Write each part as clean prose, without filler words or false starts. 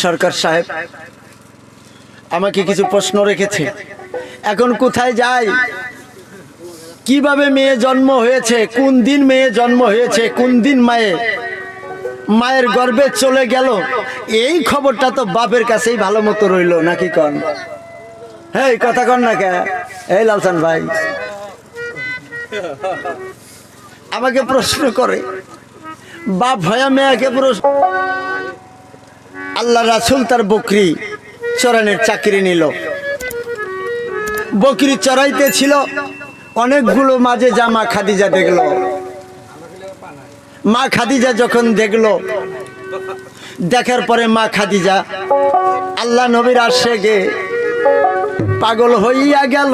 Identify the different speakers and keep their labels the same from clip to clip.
Speaker 1: সরকার সাহেব আমাকে কিছু প্রশ্ন রেখেছে। এখন কোথায় যাই, কিভাবে মেয়ে জন্ম হয়েছে, কোন দিন মেয়ে জন্ম হয়েছে, কোন দিন মায়ের গর্ভে চলে গেল, এই খবরটা তো বাপের কাছেই ভালো মতো রইল নাকি কন? হ্যাঁ কথা কন না কে? এই লালসান ভাই আমাকে প্রশ্ন করে, বাপ ভয়া মেয়েকে প্রশ্ন। আল্লাহ রাসূল তার বকরি চরানোর চাকরি নিল, বকরি চড়াইতে ছিল, অনেকগুলো মাঝে জামা খাদিজা দেখলো। মা খাদিজা যখন দেখলো, দেখার পরে মা খাদিজা আল্লাহ নবীর আশেকে পাগল হইয়া গেল।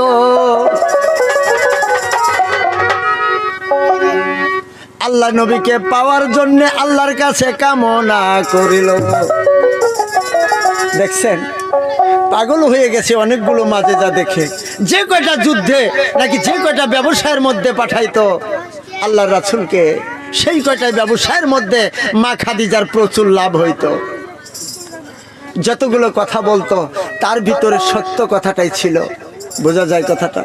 Speaker 1: আল্লাহ নবীকে পাওয়ার জন্য আল্লাহর কাছে কামনা করিল। দেখছেন পাগল হয়ে গেছে অনেকগুলো মাঝে যা দেখে। যে কয়টা যুদ্ধে নাকি যে কয়টা ব্যবসায়ের মধ্যে পাঠাইতো আল্লাহর রাসূলকে, সেই কয়টা ব্যবসায়ের মধ্যে মা খাদিজার প্রচুর লাভ হইতো। যতগুলো কথা বলতো তার ভিতরে সত্য কথাটাই ছিল, বোঝা যায় কথাটা।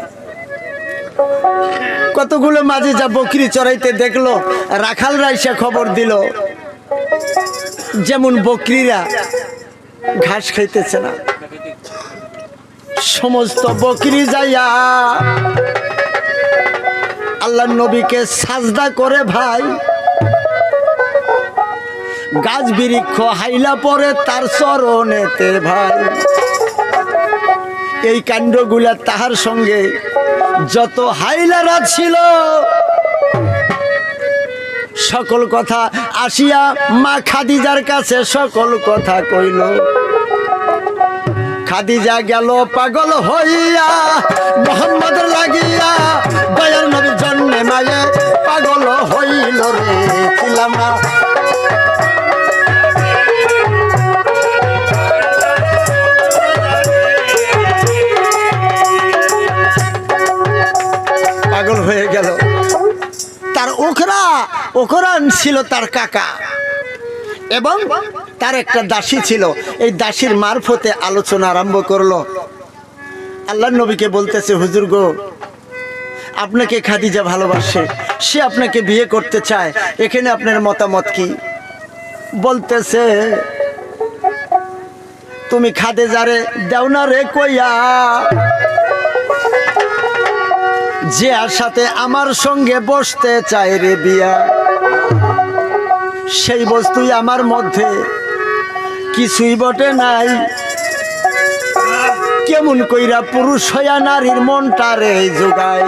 Speaker 1: কতগুলো মাঝে যা বকরি চড়াইতে দেখলো, রাখালরা এসে খবর দিল যেমন বকরিরা ঘাস খাইতেছে না, সমস্ত বকরি যাইয়া আল্লাহর নবীকে সাজদা করে ভাই, গাছ বৃক্ষ হাইলা পরে তার চরণেতে ভাই। এই কাণ্ডগুলা তাহার সঙ্গে যত হাইলারা ছিল সকল কথা আসিয়া মা খাদিজার কাছে সকল কথা কইল। খাদিজা গেল পাগল হইয়া মোহাম্মদের লাগিয়া, দয়ার নবীর জন্মে মায়ে পাগল হইল রে ছিলাম না। পাগল হয়ে গেল। তার ওখরা ছিল তার কাকা, এবং তার একটা দাসী ছিল। এই দাসীর মারফতে আলোচনা আরম্ভ করলো। আল্লাহর নবীকে বলতেছে, হুজুর গো, আপনাকে খাদিজা ভালোবাসে, সে আপনাকে বিয়ে করতে চায়, এখানে আপনার মতামত কি? বলতেছে, তুমি খাদিজারে দেও না রে কইয়া, যে আর সাথে আমার সঙ্গে বসতে চায় রে বিয়া, সেই বস্তুই আমার মধ্যে কিছুই বটে নাই। কেমন কইরা পুরুষ হইয়া নারীর মনটা রে যোগায়?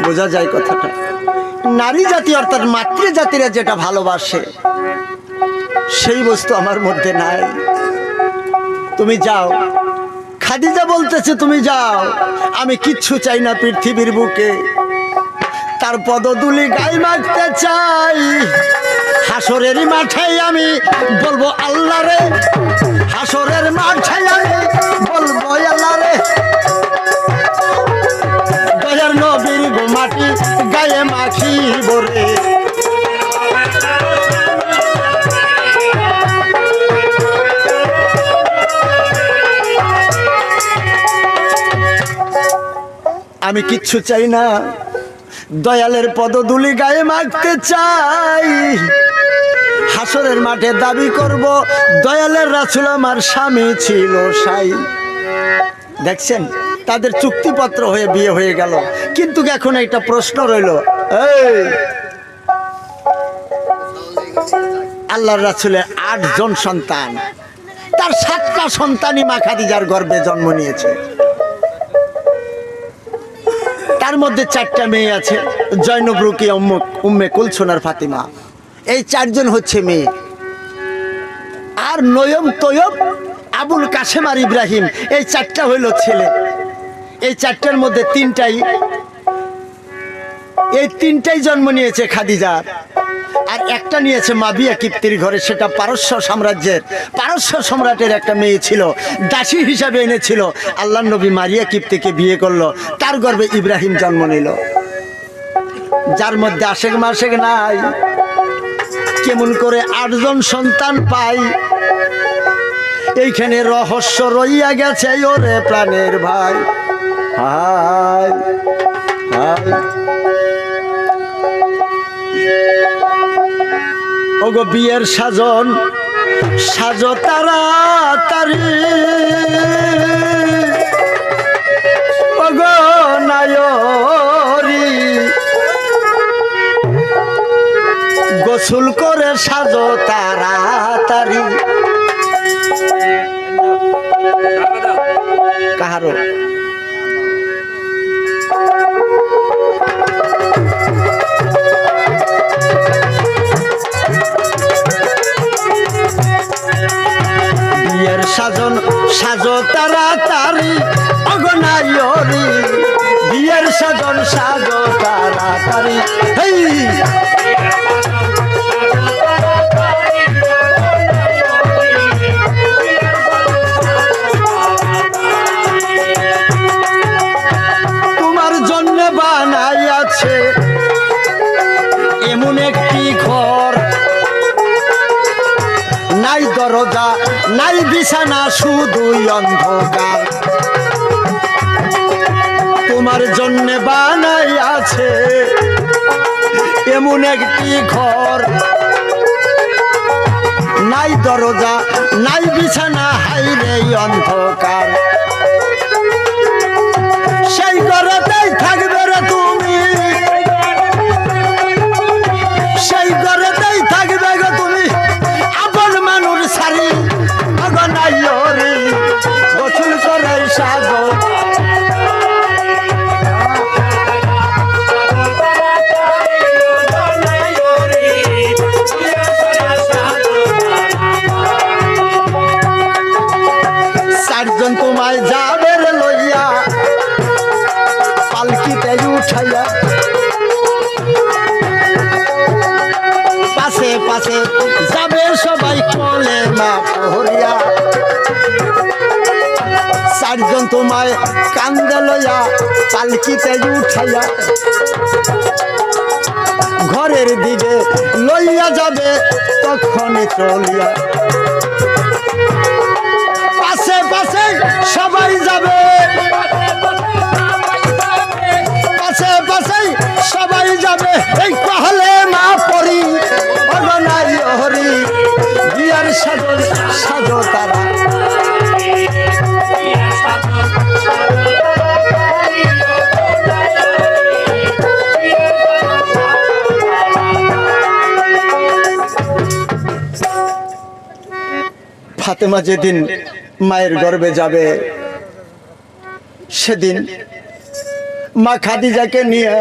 Speaker 1: বোঝা যায় কথাটা। নারী জাতি অর্থাৎ মাতৃজাতিরা যেটা ভালোবাসে সেই বস্তু আমার মধ্যে নাই। তুমি যাও। খাদিজা বলতেছে, তুমি যাও, আমি কিচ্ছু চাই না পৃথিবীর বুকে, তার পদধূলি গায়ে মাখতে চাই। হাসরের মাঠে আমি বলবো আল্লাহ রে, হাসরের মাঠে আমি বলবো আল্লাহ রে, দয়ার নবীর গো মাটি গায়ে মাখিব রে। আমি কিচ্ছু চাই না, দয়ালের পদধূলি গায়ে মাখতে চাই। হাসরের মাঠে দাবি করব দয়ালের রাসূল আমার স্বামী ছিল সাই। দেখছেন তাদের চুক্তিপত্র হয়ে বিয়ে হয়ে গেল। কিন্তু এখন একটা প্রশ্ন রইল, এই আল্লাহর রাসূলের 8 জন সন্তান, তার 7টা সন্তানই মা খাদিজার গর্ভে জন্ম নিয়েছে। তার মধ্যে 4টা মেয়ে আছে, জয়নব, রুকিয়া, উম্মে কুলসুম আর ফাতিমা। এই 4 জন হচ্ছে মেয়ে। আর নয়ম, তৈয়ব, আবুল কাসেম আর ইব্রাহিম, এই 4টা হইল ছেলে। এই 4টার মধ্যে 3টাই জন্ম নিয়েছে খাদিজার, আর একটা নিয়েছে মাবিয়া কিপ্তির ঘরে, সেটা পারস্য সম্রাটের একটা মেয়ে ছিল, দাসী হিসাবে এনেছিল। আল্লাহর নবী মারিয়া কিপ্তিকে বিয়ে করলো, তার গর্ভে ইব্রাহিম জন্ম নিল, যার মধ্যে আশেক মাশেক নাই। কেমন করে 8 জন সন্তান পাই? এইখানে রহস্য রইয়া গেছে ওরে প্রাণের ভাই। হাই হাই ওগো বিয়ের সাজন সাজো তাড়াতাড়ি ওগো নায়রি গোসল করে সাজো তাড়াতাড়ি। কাহারো বিয়ের সাজন সাজো তাড়াতাড়ি ওগো নায়রি বিয়ের সাজন সাজো তাড়াতাড়ি। হেই তোমার জন্য বানাইয়াছে এমন একটি ঘর, নাই দরজা নাই বিছানা শুধুই অন্ধকার। তোমার জন্য বানাইয়াছে এমন একটি ঘর, নাই দরজা নাই বিছানা হাইরে অন্ধকার। সেই ঘরেতেই থাকবে রে তুমি, সেই ঘরেতেই থাকবে গো তুমি আপন মানুষ সারি আগো নাইরি গোসল করে সাজো। চারজন তোমায় যাবে রে লইয়া পালকিতে উঠাইয়া, পাশে পাশে যাবে সবাই কোলে মা হরিয়া। চারজন তোমায় কান্দে লইয়া পালকিতে উঠাইয়া ঘরের দিকে লইয়া যাবে তখনই চলিয়া। পাশে পাশে সবাই যাবে, পাশে পাশে সবাই যাবে এই কহলে মা পরি অগনাই হরি বিয়ার সাজো সাজো তারা। ফাতেমা যেদিন মায়ের গর্ভে যাবে সেদিন মা খাদিজাকে নিয়ে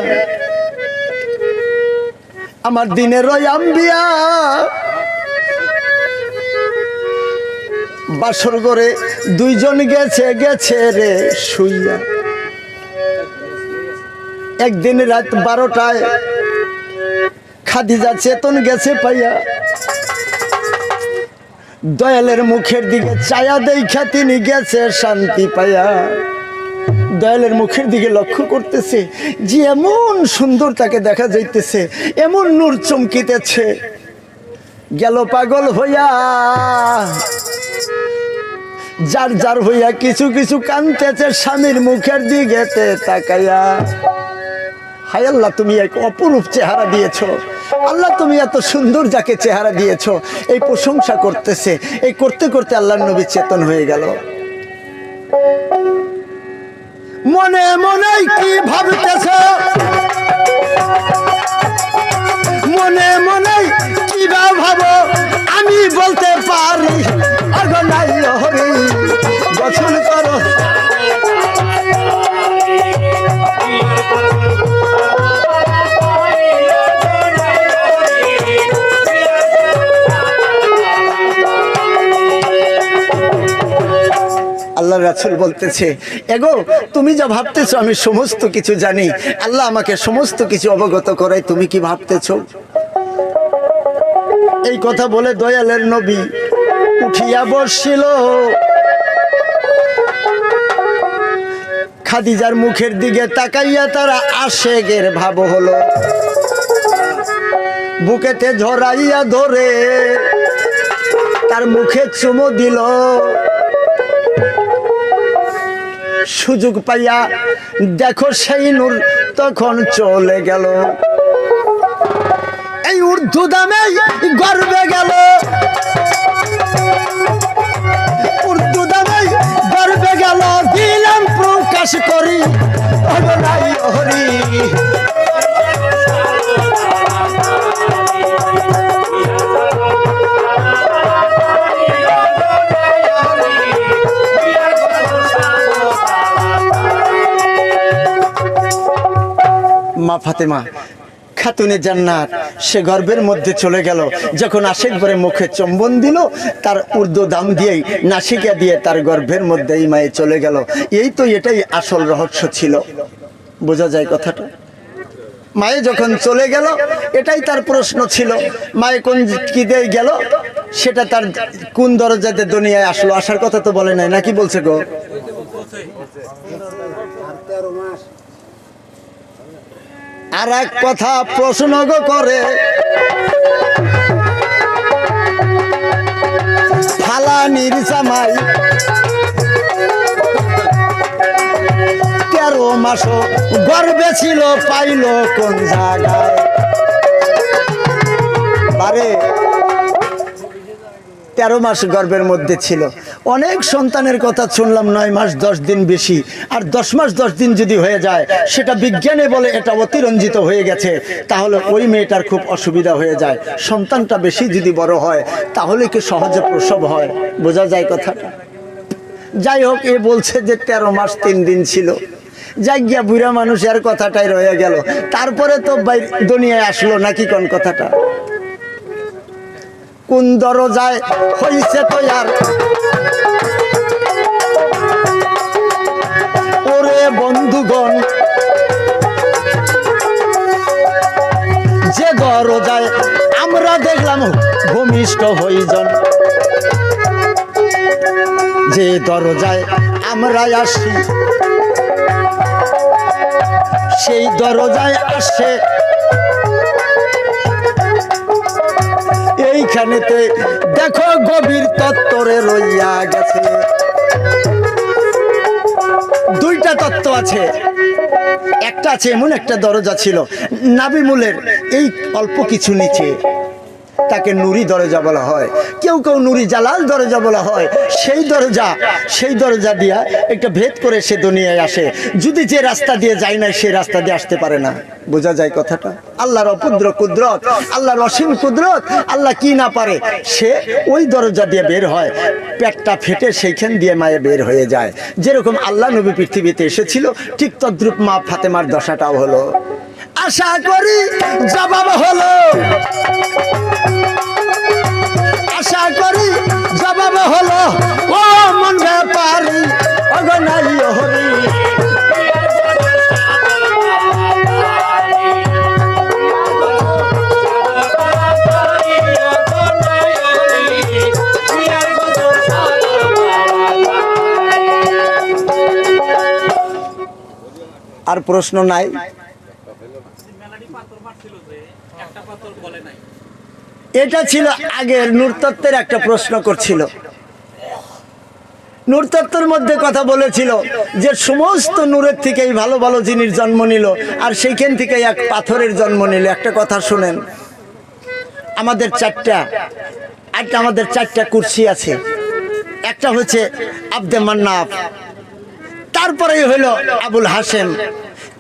Speaker 1: আমার দিনের ওই আম্বিয়া বাসর ঘরে দুইজন গেছে গেছে রে শুইয়া। একদিন রাত 12টায় খাদিজা চেতন গেছে পাইয়া, দয়ালের মুখের দিকে চায়া দেখা তিনি গেছে শান্তি পাইয়া। দয়ালের মুখের দিকে লক্ষ্য করতেছে যে এমন সুন্দর তাকে দেখা যাইতেছে, এমন নূর চমকিতেছে। গেল পাগল হইয়া যার যার হইয়া কিছু কিছু কানতেছে স্বামীর মুখের দিকে তাকাইয়া। হায় আল্লাহ, তুমি এক অপরূপ চেহারা দিয়েছো, আল্লাহ তুমি এত সুন্দর যাকে চেহারা দিয়েছো, এই প্রশংসা করতেছে। এই করতে করতে আল্লাহর নবী চেতন হয়ে গেল। মনে মনে কি ভাবতেছ, মনে মনে কি ভাবো আমি বলতে পারি অগনাই হরি গোসল করো। আল্লাহ রাসূল বলতেছে, এগো তুমি যা ভাবতেছো আমি সমস্ত কিছু জানি, আল্লাহ আমাকে সমস্ত কিছু অবগত করায়, তুমি কি ভাবতেছো? এই কথা বলে দয়ালের নবী উঠিয়া বসছিল। খাদিজার মুখের দিকে তাকাইয়া তারা আশেকের ভাব হলো, বুকেতে ঝরাইয়া ধরে তার মুখে চুমো দিল। সুযোগ পাইয়া দেখো সেই নূর তখন চলে গেল। এই উর্দু দামে গর্বে গেল, উর্দু দামে গর্বে গেল, দিলাম প্রকাশ করি অগনাই হরি। মা ফাতেমা খাতুনে জান্নাত সে গর্বের মধ্যে চলে গেল। যখন আশেক ভরে মুখে চুম্বন দিল, তার উর্দু দাম দিয়েই নাসিকা দিয়ে তার গর্ভের মধ্যে এই মায়ে চলে গেল। এটাই আসল রহস্য ছিল। বোঝা যায় কথাটা? মায়ে যখন চলে গেল, এটাই তার প্রশ্ন ছিল, মায়ে কোন কি দিয়ে গেল, সেটা তার কোন দরজাতে দুনিয়ায় আসলো, আসার কথা তো বলে নাই, নাকি বলছে গো? আর এক কথা প্রশ্ন করে ফালানির জামাই 13 মাস গর্ভে ছিল, পাইল কোন জায়গায়? বারে 13 মাস গর্ভের মধ্যে ছিল। অনেক সন্তানের কথা শুনলাম 9 মাস 10 দিন বেশি, আর 10 মাস 10 দিন যদি হয়ে যায়, সেটা বিজ্ঞানে বলে এটা অতিরঞ্জিত হয়ে গেছে, তাহলে ওই মেয়েটার খুব অসুবিধা হয়ে যায়। সন্তানটা বেশি যদি বড় হয়, তাহলে কি সহজে প্রসব হয়? বোঝা যায় কথাটা? যাই হোক, এ বলছে যে 13 মাস 3 দিন ছিল। যাই গিয়া বুড়া মানুষের কথাটাই রয়ে গেল। তারপরে তো দুনিয়ায় আসলো, নাকি কোন কথাটা? কোন দরজায় হইছে তৈয়ার, ওরে বন্ধুগণ, যে দরজায় আমরা দেখলাম ভূমিষ্ঠ হইজন, যে দরজায় আমরা আসি, সেই দরজায় আসে এইখানেতে দেখো গভীর তত্ত্বরে রইয়া গেছে। দুইটা তত্ত্ব আছে। একটা আছে এমন একটা দরজা ছিল নাবিমূলের এই অল্প কিছু নিচে, তাকে নুরি দরজা বলা হয়, কেউ কেউ নুরি জালাল দরজা বলা হয়। সেই দরজা দিয়া একটা ভেদ করে সে দুনিয়ায় আসে। যদি যে রাস্তা দিয়ে যায় না, সেই রাস্তা দিয়ে আসতে পারে না। বোঝা যায় কথাটা? আল্লাহর অপুদ্র কুদরত, আল্লাহর অসীম কুদরত, আল্লাহ কি না পারে, সে ওই দরজা দিয়ে বের হয়। পেটটা ফেটে সেইখান দিয়ে মায়ে বের হয়ে যায়। যেরকম আল্লাহ নবী পৃথিবীতে এসেছিল, ঠিক তদ্রূপ মা ফাতেমার দশাটাও হলো। আশা করি জবাব হলো, আশা করি জবাব হলো, ও মন ব্যাপারি অগনাই হরি। আর প্রশ্ন নাই? এটা ছিল আগের নূরতত্ত্বের একটা প্রশ্ন করছিল। নূরতত্ত্বের মধ্যে কথা বলেছিল যে সমস্ত নূরের থেকেই ভালো ভালো জিনিস জন্ম নিল, আর সেইখান থেকে এক পাথরের জন্ম নিল। একটা কথা শুনেন, আমাদের চারটা কুরসি আছে। একটা হচ্ছে আব্দে মান্নাফ, তারপরে হইল আবুল হাসেম,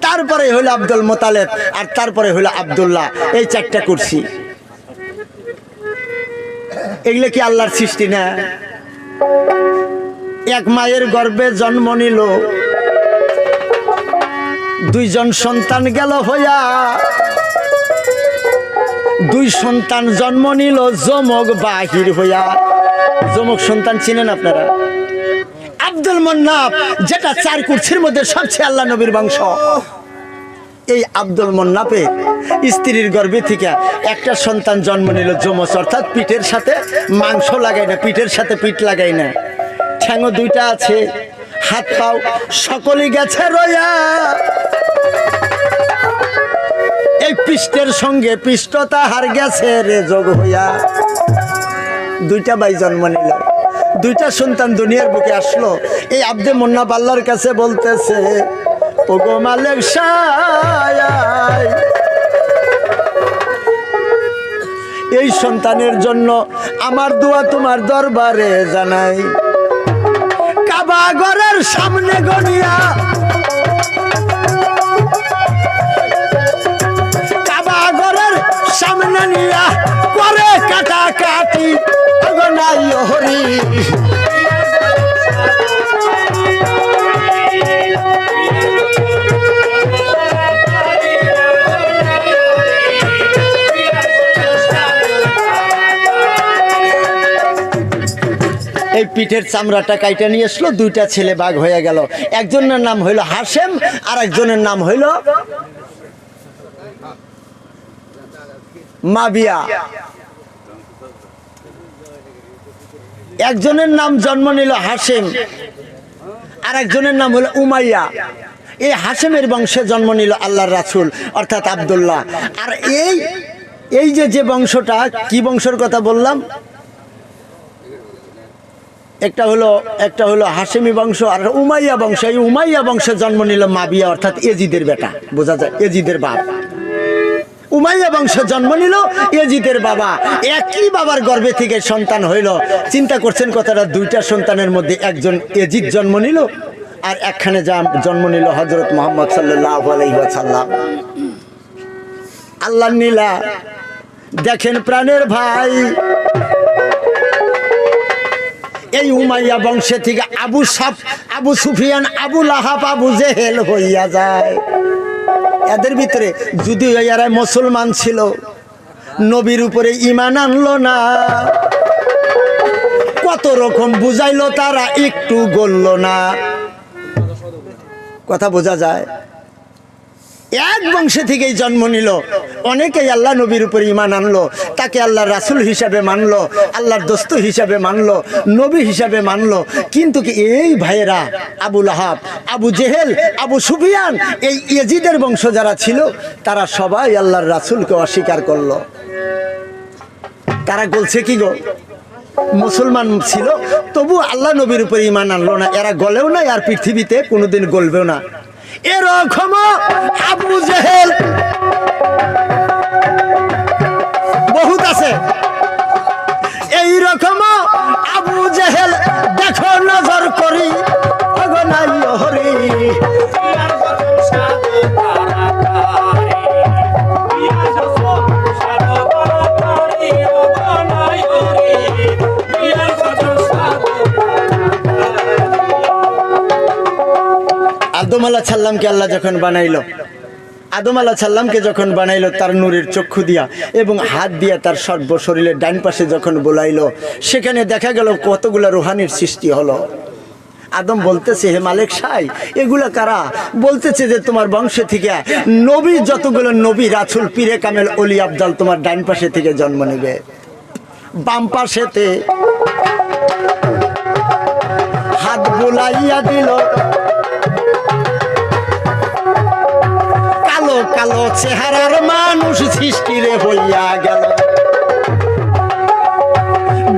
Speaker 1: তারপরে হইল আব্দুল মোতালেব, আর তারপরে হইল আব্দুল্লাহ। এই 4টা কুরসি। এগুলো কি আল্লাহর সৃষ্টি না? এক মায়ের গর্ভে জন্ম নিল, 2 জন সন্তান গেল হইয়া, 2 সন্তান জন্ম নিল যমক বাহির হইয়া। যমক সন্তান চিনেন আপনারা? আব্দুল মন্নাফ, যেটা 4 কুরসির মধ্যে সবচেয়ে আল্লাহ নবীর বংশ। এই আব্দুল মন্নাফে স্ত্রীর গর্ভে থেকে একটা সন্তান জন্ম নিল যমজ, অর্থাৎ পিঠের সাথে মাংস লাগাই না, পিঠের সাথে পিঠ লাগাই না। ঠ্যাঙও 2টা আছে, হাত পাও সকলই গেছে রইয়া। এই পৃষ্ঠের সঙ্গে পৃষ্ঠ তাহার গেছে রে যোগ হইয়া। দুইটা ভাই জন্ম নিল, দুইটা সন্তান দুনিয়ার বুকে আসলো। এই আব্দে মুন্নাফ আল্লাহর কাছে বলতেছে, ওগো মালিক সায়, এই সন্তানের জন্য আমার দোয়া তোমার দরবারে জানাই। কাবা ঘরের সামনে গনিয়া, কাবা ঘরের সামনে নিয়া করে কাটাকাটি, ওগো নাই হরি। এই পিঠের চামড়াটা কাইটা নিয়ে আসলো, দুইটা ছেলে বাঘ হয়ে গেল। একজনের নাম হইল হাশেম আর একজনের নাম হইল মাবিয়া। একজনের নাম জন্ম নিল হাশেম আর একজনের নাম হলো উমাইয়া। এই হাশেমের বংশে জন্ম নিল আল্লাহর রাসূল অর্থাৎ আব্দুল্লাহ। আর এই যে বংশটা, কি বংশের কথা বললাম, একটা হলো হাশেমি বংশ আর উমাইয়া বংশ। এই উমাইয়া বংশে জন্ম নিল মাবিয়া অর্থাৎ এজিদের বেটা, বোঝা যায় এজিদের বাপ। উমাইয়া বংশে জন্ম নিল এজিদের বাবা। একই বাবার গর্ভে থেকে সন্তান হইল। চিন্তা করছেন কথাটা, দুইটা সন্তানের মধ্যে একজন এজিদ জন্ম নিল আর একখানে জন্ম নিল হযরত মুহাম্মদ সাল্লাল্লাহু আলাইহি ওয়াসাল্লাম। আল্লাহর নীলা দেখেন প্রাণের ভাই, এই উমাইয়া বংশে থেকে আবু সুফিয়ান, আবু লাহাব, আবু জেহেল হইয়া যায়। এদের ভিতরে যদিও এরা মুসলমান ছিল, নবীর উপরে ঈমান আনলো না, কত রকম বুঝাইলো তারা, একটু গলল না। কথা বোঝা যায়? এক বংশে থেকেই জন্ম নিল। অনেকেই আল্লাহ নবীর উপর ঈমান আনলো, তাকে আল্লাহর রাসূল হিসাবে মানলো, আল্লাহর দোস্ত হিসাবে মানলো, নবী হিসাবে মানলো। কিন্তু কি এই ভাইয়েরা আবু লাহাব, আবু জেহেল, আবু সুফিয়ান, এই ইয়াজিদের বংশ যারা ছিল, তারা সবাই আল্লাহর রাসূলকে অস্বীকার করলো। তারা বলছে কি গো, মুসলমান ছিল তবু আল্লাহ নবীর উপর ঈমান আনলো না। এরা গলেও না আর পৃথিবীতে কোনোদিন গলবেও না। এরকম আবু জেহেল বহুত আছে। এইরকম আবু জেহেল দেখো নজর করি, অগনাই হরি। আদম আলাইহিস সালামকে আল্লাহ যখন বানাইলো, আদম আলাইহিস সালামকে যখন বানাইলো তার নূরের চক্ষু দিয়া এবং হাত দিয়া তার সর্ব শরীরের ডান পাশে যখন বোলাইলো, সেখানে দেখা গেল কতগুলা রুহানির সৃষ্টি হলো। আদম বলতেছে, হে মালিক সাই, এগুলা কারা? বলতেছে যে তোমার বংশে থেকে নবী, যতগুলো নবী, রাসূল, পীরে কামেল, ওলি আফজাল তোমার ডান পাশে থেকে জন্ম নেবে। বাম পাশেতে হাত বোলাইয়া দিল, কালো কালো চেহারার মানুষ সৃষ্টি রে হইয়া গেল।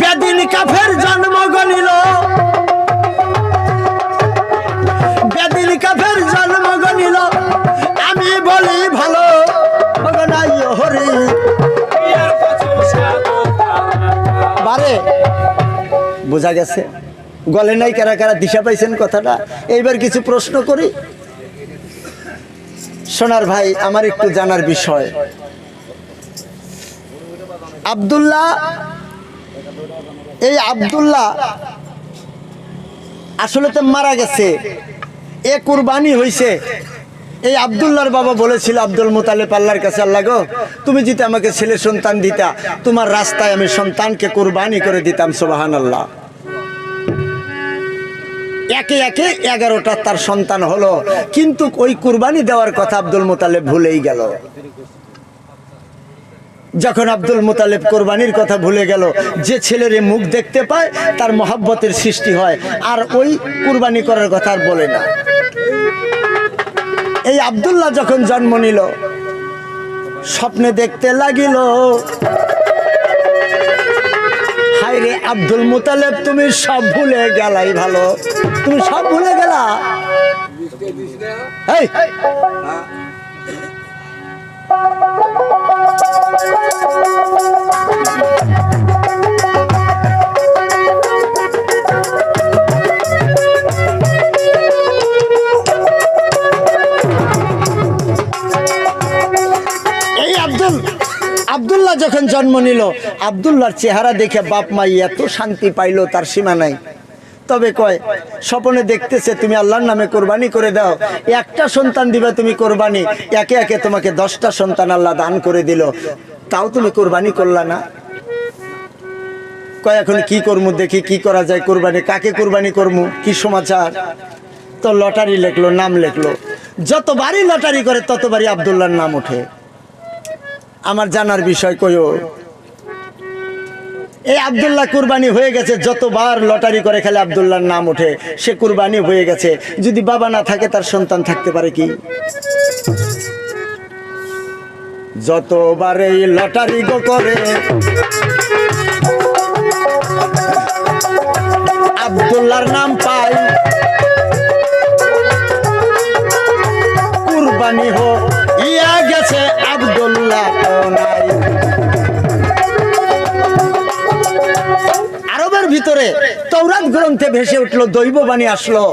Speaker 1: বেদিন কাফের জন্ম গনিল, বেদিন কাফের জন্ম গনিল। আমি বলি ভালো ভগনাই হরি বারে। বোঝা গেছে? গলে নাই কারা কারা দিশা পাইছেন কথাটা? এইবার কিছু প্রশ্ন করি। সোনার ভাই, আমার একটু জানার বিষয়, আব্দুল্লাহ, এই আব্দুল্লাহ আসলে তো মারা গেছে, এ কুরবানি হইছে। এই আব্দুল্লাহর বাবা বলেছিল আব্দুল মুতালিব আল্লাহর কাছে, আল্লাহ গো, তুমি যদি আমাকে ছেলে সন্তান দিতা, তোমার রাস্তায় আমি সন্তানকে কুরবানি করে দিতাম। সুবহানাল্লাহ। একে একে 11টা তার সন্তান হলো, কিন্তু ওই কুরবানি দেওয়ার কথা আব্দুল মুতালিব ভুলেই গেল। যখন আব্দুল মুতালিব কুরবানির কথা ভুলে গেল, যে ছেলের মুখ দেখতে পায় তার মহব্বতের সৃষ্টি হয়, আর ওই কুরবানি করার কথা আর বলে না। এই আব্দুল্লাহ যখন জন্ম নিল, স্বপ্নে দেখতে লাগিল, হায় হায় রে আব্দুল মুতালেব, তুমি সব ভুলে গেলাই ভালো, তুমি সব ভুলে গেলা। এই আব্দুল্লাহ যখন জন্ম নিল, আব্দুল্লাহর চেহারা দেখে বাপ মা এত শান্তি পাইলো তার সীমা নাই। তবে কয় স্বপ্নে দেখতেছে তুমি আল্লাহর নামে কোরবানি করে দাও, একটা সন্তান দিবে তুমি কোরবানি, একে একে তোমাকে 10টা সন্তান আল্লাহ দান করে দিল, তাও তুমি কোরবানি করলা না। কয় এখন কি করবো, দেখি কি করা যায়, কোরবানি কাকে কোরবানি করবো, কি সমাচার। তো লটারি লেখলো, নাম লেখলো, যতবারই লটারি করে ততবারই আব্দুল্লাহর নাম ওঠে। আমার জানার বিষয় কইও, এই আব্দুল্লাহ কুরবানি হয়ে গেছে, যতবার লটারি করে খেলে আব্দুল্লাহর নাম ওঠে, সে কুরবানি হয়ে গেছে। যদি বাবা না থাকে তার সন্তান থাকতে পারে কি? যতবার এই লটারি গো করে আব্দুল্লাহর নাম পাই, কুরবানি হো ইয়া গেছে আব্দুল্লাহ নাই। আরবের ভিতরে তৌরাত গ্রন্থে ভেসে উঠলো, দৈববাণী আসলো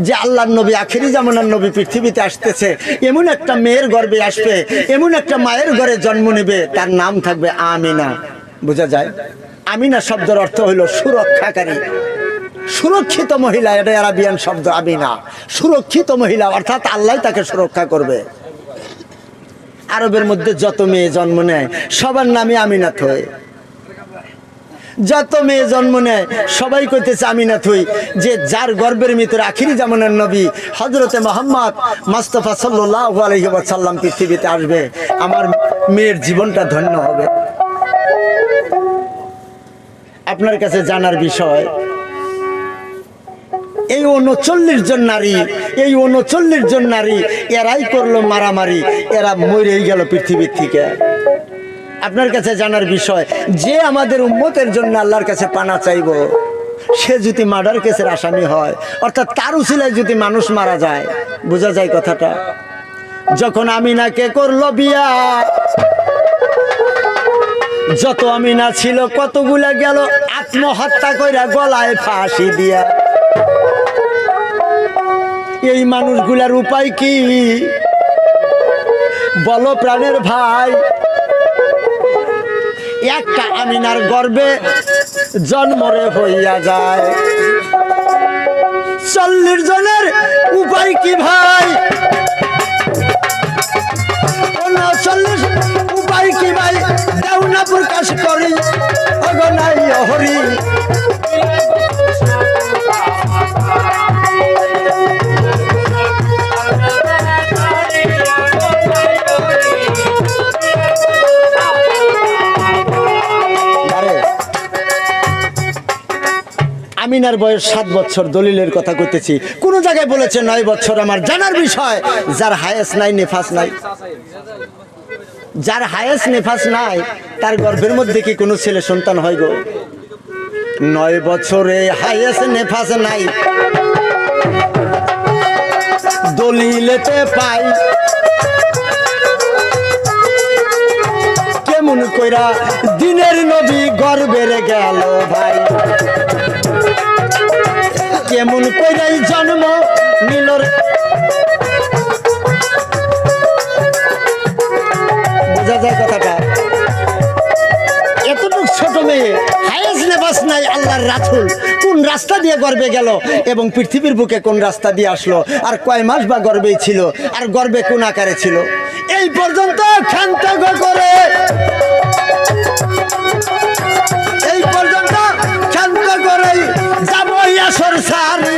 Speaker 1: যে আল্লাহর নবী, আখেরি জামানার নবী পৃথিবীতে আসতেছে, এমন একটা মেয়ের গর্ভে আসবে, এমন একটা মায়ের ঘরে জন্ম নেবে, তার নাম থাকবে আমিনা। বোঝা যায় আমিনা শব্দের অর্থ হলো সুরক্ষাকারী, সুরক্ষিত মহিলা। এটা আরাবিয়ান শব্দ আমিনা, সুরক্ষিত মহিলা, অর্থাৎ আল্লাহ তাকে সুরক্ষা করবে। আরবের মধ্যে যত মেয়ে জন্ম নেয় সবার নামে আমিনাত হয়, যত মেয়ে জন্ম নেয় সবাই কইতেছে আমিনাত হই, যে যার গর্ভের ভিতরে আখিরি জামানের নবী হযরতে মুহাম্মদ মুস্তাফা সাল্লাল্লাহু আলাইহি ওয়াসাল্লাম পৃথিবীতে আসবে, আমার মেয়ের জীবনটা ধন্য হবে। আপনার কাছে জানার বিষয়, এই 39 জন নারী, এই 39 জন নারী এরাই করলো মারামারি, এরা মরেই গেল পৃথিবীর থেকে। আপনার কাছে জানার বিষয়, যে আমাদের উম্মতের জন্য আল্লাহর কাছে পানা চাইব, সে যদি মার্ডার কেসের আসামি হয়, অর্থাৎ তার উসিলায় যদি মানুষ মারা যায়, বোঝা যায় কথাটা। যখন আমিনাকে করলো বিয়া, যত আমিনা ছিল কতগুলা গেল আত্মহত্যা কইরা গলায় ফাঁসি দিয়া। এই মানুষগুলার উপায় কি বলো প্রাণের ভাই? একটা আমিনার গর্ভে জন্মরে হইয়া যায় 40 জনের উপায় কি ভাই? 39 উপায় কি ভাই? দেও না প্রকাশ করি অগনাই হরি। আমিনার বয়স 7 বছর, দলিলের কথা কইতেছি, কোন জায়গায় বলেছে 9 বছর। আমার জানার বিষয়, যার হায়েস নাই, নেফাস নাই, যার হায়েস নেফাস নাই, তার গর্ভের মধ্যে কি কোনো ছেলে সন্তান হয় গো? 9 বছরে হায়েস নেফাস নাই, দলিলেতে পাই। কেমন কইরা দিনের নবী গর্ভের গেল ভাই? কেমন কইরাই জন্ম নিল? বোঝা যায় কথাটা? এতটুকু ছোট মেয়ে, হায়েস নেফাস নাই, আল্লাহর রাসূল কোন রাস্তা দিয়ে গর্ভে গেল এবং পৃথিবীর বুকে কোন রাস্তা দিয়ে আসলো, আর কয় মাস বা গর্ভেই ছিল, আর গর্ভে কোন আকারে ছিল, এই পর্যন্ত ক্ষান্ত করে, এই পর্যন্ত ক্ষান্ত করে যাব আসর সারি।